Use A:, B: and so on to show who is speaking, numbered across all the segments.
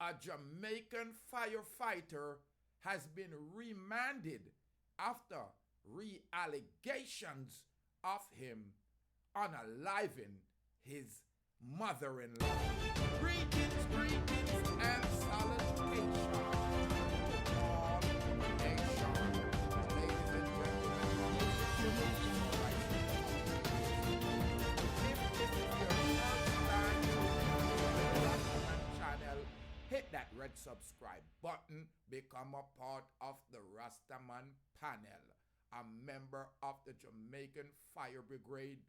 A: a Jamaican firefighter has been remanded after re-allegations of him unaliving his mother-in-law. Greetings, greetings, and salutations to all nations. Ladies and gentlemen, if this is your first time to the Rastaman channel, hit that red subscribe button, become a part of the Rastaman panel. A member of the Jamaican Fire Brigade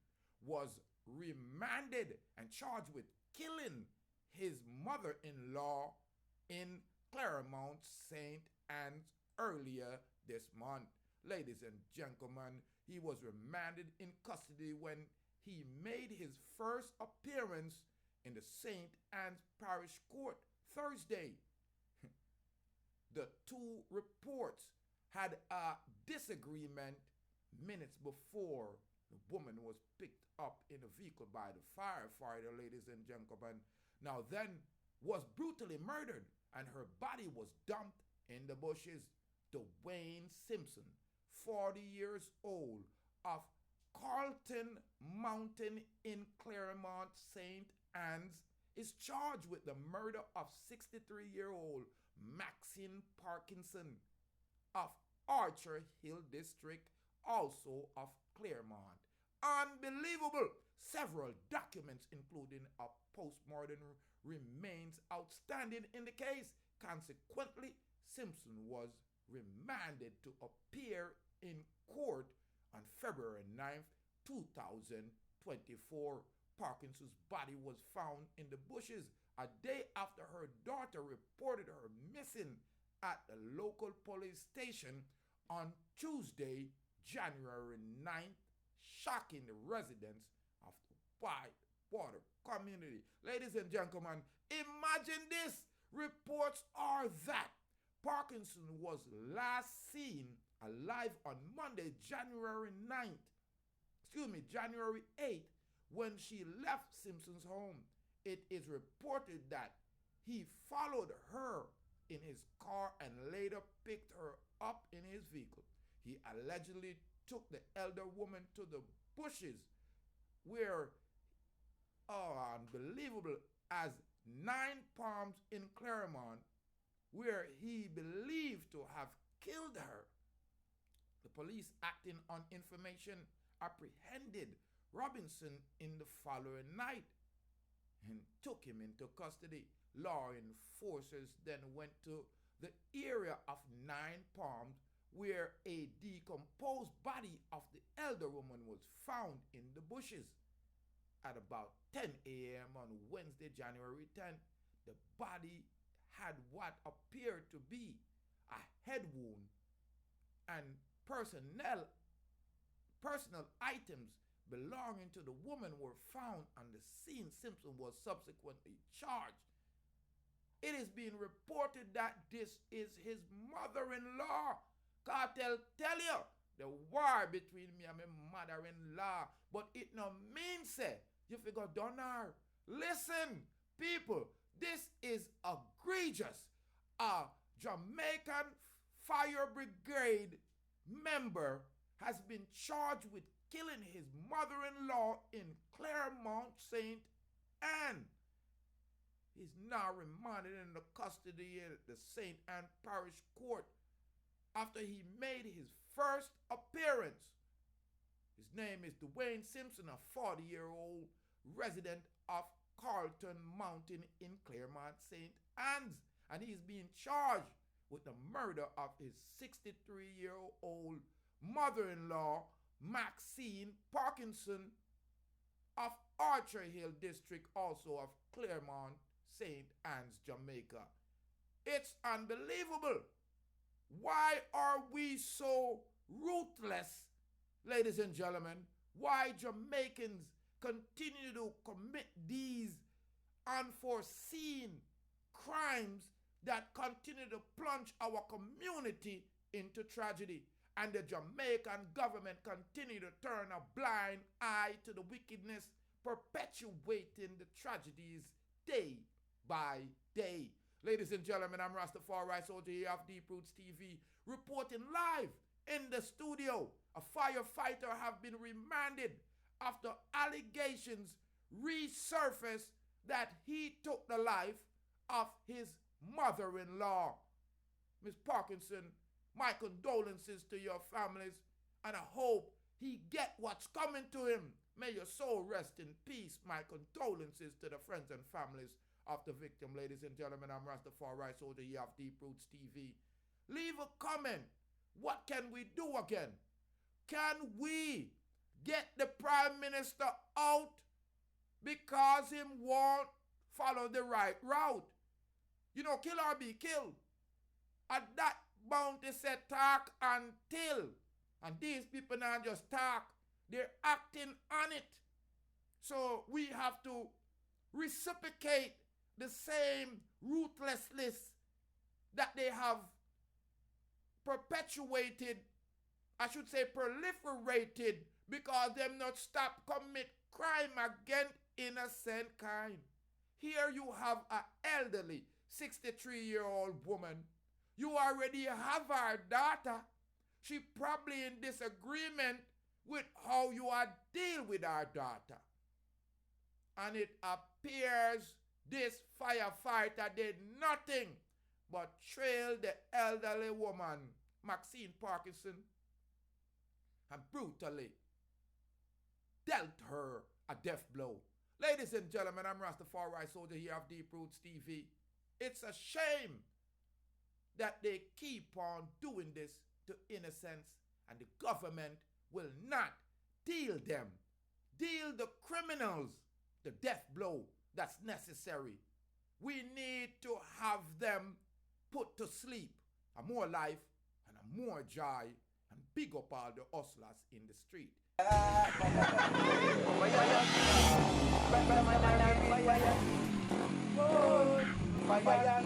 A: was remanded and charged with killing his mother-in-law in Claremont, St. Anne's earlier this month. Ladies and gentlemen, he was remanded in custody when he made his first appearance in the St. Anne's Parish Court Thursday. The two reports had a disagreement minutes before the woman was picked up in a vehicle by the firefighter, ladies and gentlemen. Now then was brutally murdered and her body was dumped in the bushes. Dwayne Simpson, 40 years old, of Carlton Mountain in Claremont, St. Anne's, is charged with the murder of 63-year-old Maxine Parkinson of Archer Hill District, also of Claremont. Unbelievable! Several documents, including a postmortem, remains outstanding in the case. Consequently, Simpson was remanded to appear in court on February 9th, 2024. Parkinson's body was found in the bushes a day after her daughter reported her missing at the local police station on Tuesday, January 9th, shocking the residents of the Whitewater community. Ladies and gentlemen, imagine this. Reports are that Parkinson was last seen alive on Monday, January 8th, when she left Simpson's home. It is reported that he followed her in his car and later picked her up in his vehicle. He allegedly took the elder woman to the bushes where, unbelievable, as 9 Palms in Claremont, where he believed to have killed her. The police, acting on information, apprehended Robinson in the following night and took him into custody. Law enforcers then went to the area of 9 Palms where a decomposed body of the elder woman was found in the bushes. At about 10 a.m. on Wednesday, January 10th, the body had what appeared to be a head wound, and personal items belonging to the woman were found on the scene. Simpson was subsequently charged. It is being reported that this is his mother-in-law. Cartel tell you the war between me and my mother-in-law, but it no mean say you figure done her. Listen, people, this is egregious. A Jamaican Fire Brigade member has been charged with killing his mother-in-law in Claremont, St. Anne. He's now remanded in the custody at the St. Anne Parish Court after he made his first appearance. His name is Dwayne Simpson, a 40-year-old resident of Carlton Mountain in Claremont, St. Anne's, and he's being charged with the murder of his 63-year-old mother-in-law, Maxine Parkinson of Archer Hill District, also of Claremont, St. Anne's, Jamaica. It's unbelievable. Why are we so ruthless, ladies and gentlemen? Why Jamaicans continue to commit these unforeseen crimes that continue to plunge our community into tragedy? And the Jamaican government continue to turn a blind eye to the wickedness, perpetuating the tragedies day by day. Ladies and gentlemen, I'm Rastafari Soldier here of Deep Roots TV, reporting live in the studio. A firefighter have been remanded after allegations resurfaced that he took the life of his mother-in-law. Miss Parkinson, my condolences to your families, and I hope he get what's coming to him. May your soul rest in peace. My condolences to the friends and families of the victim. Ladies and gentlemen, I'm Rastafari Soldier here of Deep Roots TV. Leave a comment. What can we do again? Can we get the Prime Minister out because him won't follow the right route? You know, kill or be killed. At that bounty said talk until. And these people now just talk. They're acting on it. So we have to reciprocate the same ruthlessness that they have perpetuated, I should say proliferated, because them not stop commit crime against innocent kind. Here you have an elderly 63-year-old woman. You already have her daughter. She probably in disagreement with how you are deal with our daughter. And it appears this firefighter did nothing but trail the elderly woman, Maxine Parkinson, and brutally dealt her a death blow. Ladies and gentlemen, I'm Rastafari Soldier here of Deep Roots TV. It's a shame that they keep on doing this to innocents, and the government will not deal the criminals the death blow that's necessary. We need to have them put to sleep. A more life and a more joy, and big up all the hustlers in the street. Fire,